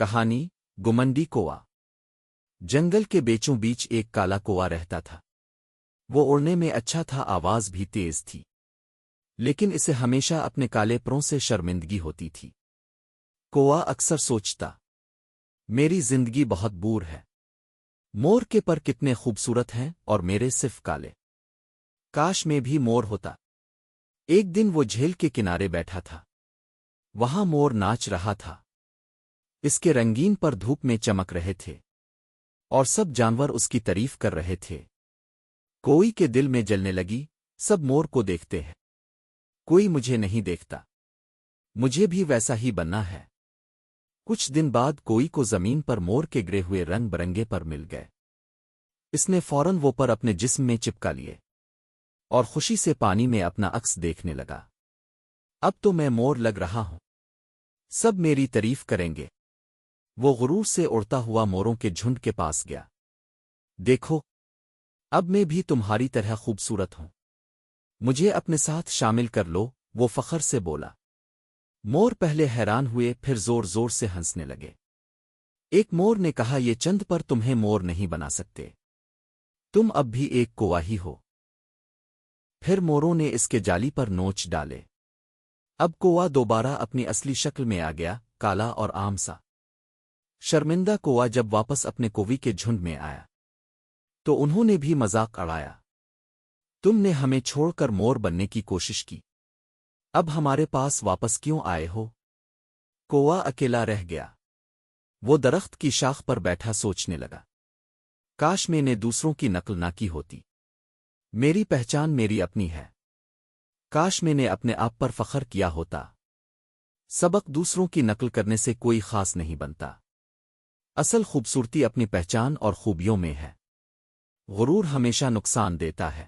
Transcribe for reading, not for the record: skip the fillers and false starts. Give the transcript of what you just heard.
کہانی گمنڈی کوا۔ جنگل کے بیچوں بیچ ایک کالا کوا رہتا تھا۔ وہ اڑنے میں اچھا تھا، آواز بھی تیز تھی، لیکن اسے ہمیشہ اپنے کالے پروں سے شرمندگی ہوتی تھی۔ کوا اکثر سوچتا، میری زندگی بہت بور ہے، مور کے پر کتنے خوبصورت ہیں اور میرے صرف کالے، کاش میں بھی مور ہوتا۔ ایک دن وہ جھیل کے کنارے بیٹھا تھا، وہاں مور ناچ رہا تھا، اس کے رنگین پر دھوپ میں چمک رہے تھے اور سب جانور اس کی تعریف کر رہے تھے۔ کوئی کے دل میں جلنے لگی، سب مور کو دیکھتے ہیں، کوئی مجھے نہیں دیکھتا، مجھے بھی ویسا ہی بننا ہے۔ کچھ دن بعد کوئی کو زمین پر مور کے گرے ہوئے رنگ برنگے پر مل گئے۔ اس نے فوراً وہ پر اپنے جسم میں چپکا لیے اور خوشی سے پانی میں اپنا عکس دیکھنے لگا۔ اب تو میں مور لگ رہا ہوں، سب میری تعریف کریں گے۔ وہ غرور سے اڑتا ہوا موروں کے جھنڈ کے پاس گیا۔ دیکھو، اب میں بھی تمہاری طرح خوبصورت ہوں، مجھے اپنے ساتھ شامل کر لو، وہ فخر سے بولا۔ مور پہلے حیران ہوئے، پھر زور زور سے ہنسنے لگے۔ ایک مور نے کہا، یہ چند پر تمہیں مور نہیں بنا سکتے، تم اب بھی ایک کوا ہی ہو۔ پھر موروں نے اس کے جالی پر نوچ ڈالے۔ اب کوا دوبارہ اپنی اصلی شکل میں آ گیا، کالا اور عام سا۔ شرمندہ کوا جب واپس اپنے کووی کے جھنڈ میں آیا تو انہوں نے بھی مذاق اڑایا، تم نے ہمیں چھوڑ کر مور بننے کی کوشش کی، اب ہمارے پاس واپس کیوں آئے ہو؟ کوا اکیلا رہ گیا۔ وہ درخت کی شاخ پر بیٹھا سوچنے لگا، کاش میں نے دوسروں کی نقل نہ کی ہوتی، میری پہچان میری اپنی ہے، کاش میں نے اپنے آپ پر فخر کیا ہوتا۔ سبق، دوسروں کی نقل کرنے سے کوئی خاص نہیں بنتا، اصل خوبصورتی اپنی پہچان اور خوبیوں میں ہے۔ غرور ہمیشہ نقصان دیتا ہے۔